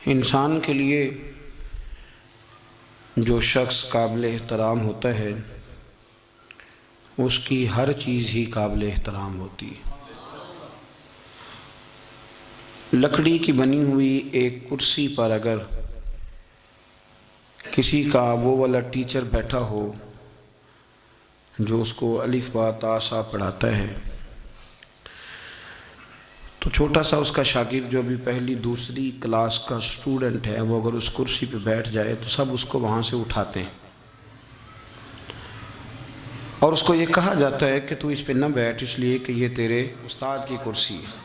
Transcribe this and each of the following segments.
انسان کے لیے جو شخص قابل احترام ہوتا ہے اس کی ہر چیز ہی قابل احترام ہوتی ہے۔ لکڑی کی بنی ہوئی ایک کرسی پر اگر کسی کا وہ والا ٹیچر بیٹھا ہو جو اس کو الف با تا سا پڑھاتا ہے تو چھوٹا سا اس کا شاگرد جو بھی پہلی دوسری کلاس کا اسٹوڈنٹ ہے وہ اگر اس کرسی پہ بیٹھ جائے تو سب اس کو وہاں سے اٹھاتے ہیں اور اس کو یہ کہا جاتا ہے کہ تو اس پہ نہ بیٹھ اس لیے کہ یہ تیرے استاد کی کرسی ہے۔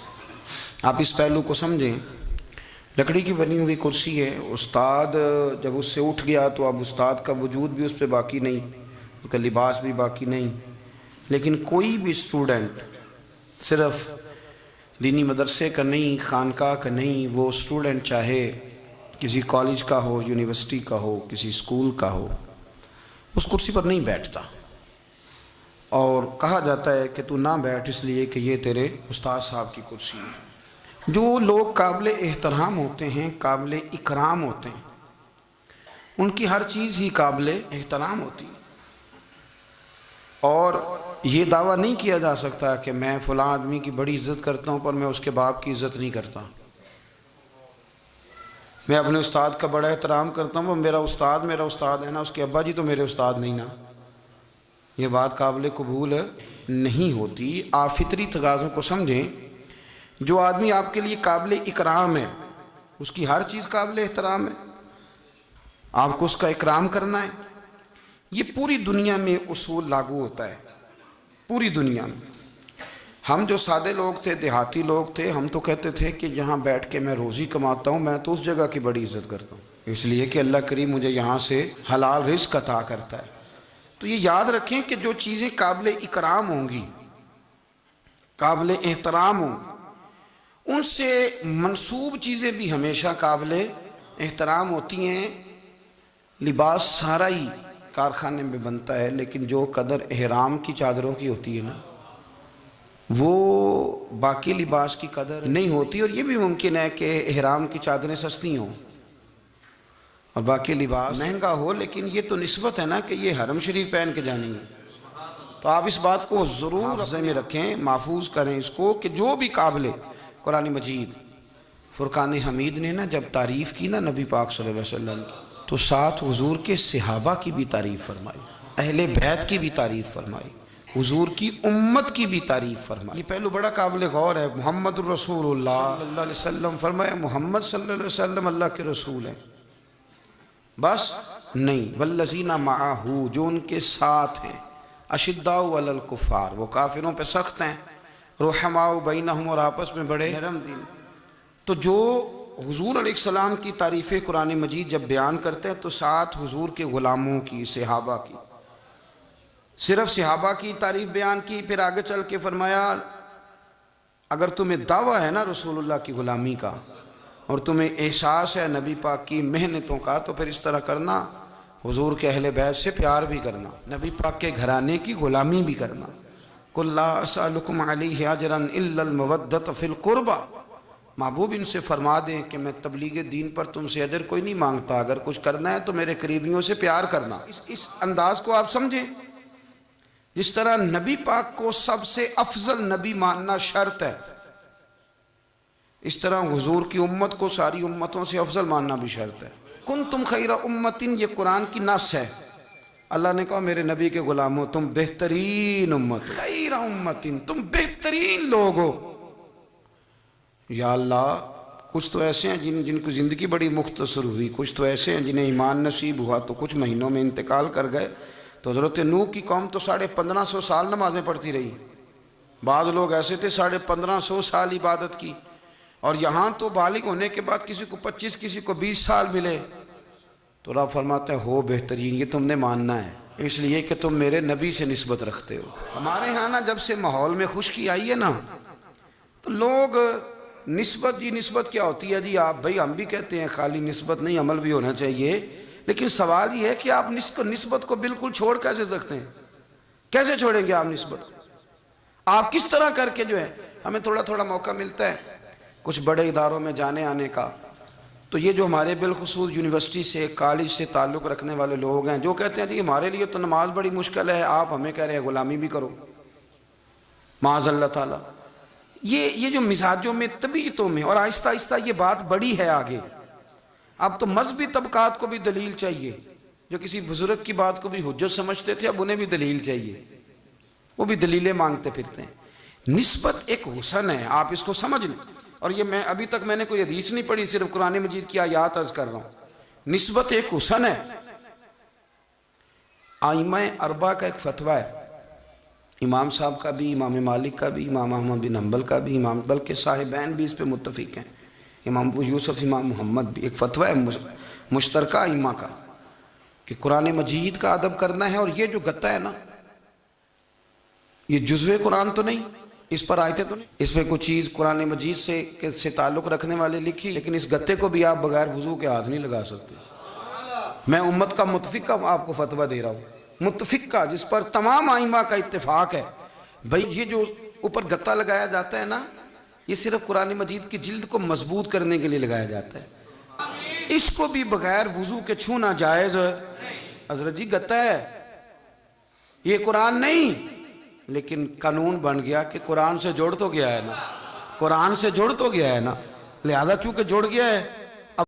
آپ اس پہلو کو سمجھیں، لکڑی کی بنی ہوئی کرسی ہے، استاد جب اس سے اٹھ گیا تو اب استاد کا وجود بھی اس پہ باقی نہیں، اس کا لباس بھی باقی نہیں، لیکن کوئی بھی اسٹوڈنٹ صرف دینی مدرسے کا نہیں، خانقاہ کا نہیں، وہ اسٹوڈنٹ چاہے کسی کالج کا ہو، یونیورسٹی کا ہو، کسی اسکول کا ہو، اس کرسی پر نہیں بیٹھتا اور کہا جاتا ہے کہ تو نہ بیٹھ اس لیے کہ یہ تیرے استاد صاحب کی کرسی ہے۔ جو لوگ قابل احترام ہوتے ہیں، قابل اکرام ہوتے ہیں، ان کی ہر چیز ہی قابل احترام ہوتی ہے اور یہ دعویٰ نہیں کیا جا سکتا کہ میں فلاں آدمی کی بڑی عزت کرتا ہوں پر میں اس کے باپ کی عزت نہیں کرتا، میں اپنے استاد کا بڑا احترام کرتا ہوں، میرا استاد ہے نا، اس کے ابا جی تو میرے استاد نہیں نا، یہ بات قابل قبول نہیں ہوتی۔ آپ فطری تقاضوں کو سمجھیں، جو آدمی آپ کے لیے قابل اکرام ہے اس کی ہر چیز قابل احترام ہے، آپ کو اس کا اکرام کرنا ہے۔ یہ پوری دنیا میں اصول لاگو ہوتا ہے، پوری دنیا میں۔ ہم جو سادے لوگ تھے، دیہاتی لوگ تھے، ہم تو کہتے تھے کہ جہاں بیٹھ کے میں روزی کماتا ہوں میں تو اس جگہ کی بڑی عزت کرتا ہوں، اس لیے کہ اللہ کریم مجھے یہاں سے حلال رزق عطا کرتا ہے۔ تو یہ یاد رکھیں کہ جو چیزیں قابل اکرام ہوں گی، قابل احترام ہوں، ان سے منسوب چیزیں بھی ہمیشہ قابل احترام ہوتی ہیں۔ لباس سارا ہی کارخانے میں بنتا ہے لیکن جو قدر احرام کی چادروں کی ہوتی ہے نا، وہ باقی لباس کی قدر نہیں ہوتی، اور یہ بھی ممکن ہے کہ احرام کی چادریں سستی ہوں اور باقی لباس مہنگا ہو، لیکن یہ تو نسبت ہے نا کہ یہ حرم شریف پہن کے جانی ہے۔ تو آپ اس بات کو ضرور حافظے میں رکھیں، محفوظ کریں اس کو کہ جو بھی قابل قرآن مجید فرقان حمید نے نا جب تعریف کی نا نبی پاک صلی اللہ علیہ وسلم کی، تو ساتھ حضور کے صحابہ کی بھی تعریف فرمائی، اہل بیت کی بھی تعریف فرمائی، حضور کی امت کی بھی تعریف فرمائی۔ یہ پہلو بڑا قابل غور ہے۔ محمد الرسول اللہ صلی اللہ علیہ وسلم فرمایا محمد صلی اللہ علیہ وسلم اللہ کے رسول ہیں، بس نہیں، والذین معہ، جو ان کے ساتھ ہیں، اشداء علی الکفار، وہ کافروں پہ سخت ہیں، رحماء بینہم، اور آپس میں بڑے نرم دل۔ تو جو حضور علیہ السلام کی تعریف قرآن مجید جب بیان کرتے ہیں تو ساتھ حضور کے غلاموں کی، صحابہ کی، صرف صحابہ کی تعریف بیان کی، پھر آگے چل کے فرمایا اگر تمہیں دعویٰ ہے نا رسول اللہ کی غلامی کا اور تمہیں احساس ہے نبی پاک کی محنتوں کا تو پھر اس طرح کرنا، حضور کے اہل بیت سے پیار بھی کرنا، نبی پاک کے گھرانے کی غلامی بھی کرنا۔ قُلْ لَا أَسْأَلُكُمْ عَلَيْهِ أَجْرًا إِلَّا الْمَوَدَّةَ فِي الْقُرْبَى، محبوب ان سے فرما دیں کہ میں تبلیغ دین پر تم سے اجر کوئی نہیں مانگتا، اگر کچھ کرنا ہے تو میرے قریبیوں سے پیار کرنا۔ اس انداز کو آپ سمجھیں، جس طرح نبی پاک کو سب سے افضل نبی ماننا شرط ہے، اس طرح حضور کی امت کو ساری امتوں سے افضل ماننا بھی شرط ہے۔ کنتم خیر امت، یہ قرآن کی نص ہے۔ اللہ نے کہا میرے نبی کے غلاموں تم بہترین امت، خیر امت، تم بہترین لوگ ہو۔ یا اللہ، کچھ تو ایسے ہیں جن کو زندگی بڑی مختصر ہوئی، کچھ تو ایسے ہیں جنہیں ایمان نصیب ہوا تو کچھ مہینوں میں انتقال کر گئے۔ تو حضرت نوح کی قوم تو 1550 سال نمازیں پڑھتی رہی، بعض لوگ ایسے تھے 1550 سال عبادت کی، اور یہاں تو بالغ ہونے کے بعد کسی کو 25 کسی کو 20 سال ملے۔ تو رب فرماتا ہے ہو بہترین، یہ تم نے ماننا ہے اس لیے کہ تم میرے نبی سے نسبت رکھتے ہو۔ ہمارے ہاں نا جب سے ماحول میں خشکی آئی ہے نا تو لوگ نسبت کیا ہوتی ہے جی؟ آپ بھائی ہم بھی کہتے ہیں خالی نسبت نہیں، عمل بھی ہونا چاہیے، لیکن سوال یہ ہے کہ آپ نسبت کو بالکل چھوڑ کیسے سکتے ہیں؟ کیسے چھوڑیں گے آپ نسبت کو؟ آپ کس طرح کر کے جو ہے، ہمیں تھوڑا تھوڑا موقع ملتا ہے کچھ بڑے اداروں میں جانے آنے کا، تو یہ جو ہمارے بالخصوص یونیورسٹی سے کالج سے تعلق رکھنے والے لوگ ہیں جو کہتے ہیں جی ہمارے لیے تو نماز بڑی مشکل ہے، آپ ہمیں کہہ رہے ہیں غلامی بھی کرو، معاذ اللہ تعالیٰ، یہ جو مزاجوں میں طبیعتوں میں، اور آہستہ آہستہ یہ بات بڑی ہے آگے، اب تو مذہبی طبقات کو بھی دلیل چاہیے، جو کسی بزرگ کی بات کو بھی حجت سمجھتے تھے اب انہیں بھی دلیل چاہیے، وہ بھی دلیلیں مانگتے پھرتے ہیں۔ نسبت ایک حسن ہے، آپ اس کو سمجھ لیں، اور یہ میں ابھی تک میں نے کوئی حدیث نہیں پڑھی، صرف قرآن مجید کی آیات عرض کر رہا ہوں۔ نسبت ایک حسن ہے۔ ائمہ اربعہ کا ایک فتویٰ ہے، امام صاحب کا بھی، امام مالک کا بھی، امام احمد بن حنبل کا بھی، بلکہ صاحبین بھی اس پہ متفق ہیں، امام ابو یوسف، امام محمد بھی، ایک فتویٰ ہے مشترکہ ائمہ کا کہ قرآن مجید کا ادب کرنا ہے، اور یہ جو گتا ہے نا، یہ جزوِ قرآن تو نہیں، اس پر آیتیں تو نہیں، اس پہ کوئی چیز قرآن مجید سے تعلق رکھنے والے لکھی، لیکن اس گتے کو بھی آپ بغیر وضو کے ہاتھ نہیں لگا سکتے۔ میں امت کا متفق کا آپ کو فتویٰ دے رہا ہوں، متفق کا، جس پر تمام ائمہ کا اتفاق ہے۔ بھئی یہ جو اوپر گتا لگایا جاتا ہے نا، یہ صرف قرآن مجید کی جلد کو مضبوط کرنے کے لیے لگایا جاتا ہے، اس کو بھی بغیر وضو کے چھونا جائز ہے۔ حضرت جی گتا ہے، یہ قرآن نہیں، لیکن قانون بن گیا کہ قرآن سے جوڑ تو گیا ہے نا، قرآن سے جوڑ تو گیا ہے نا، لہذا چونکہ جوڑ گیا ہے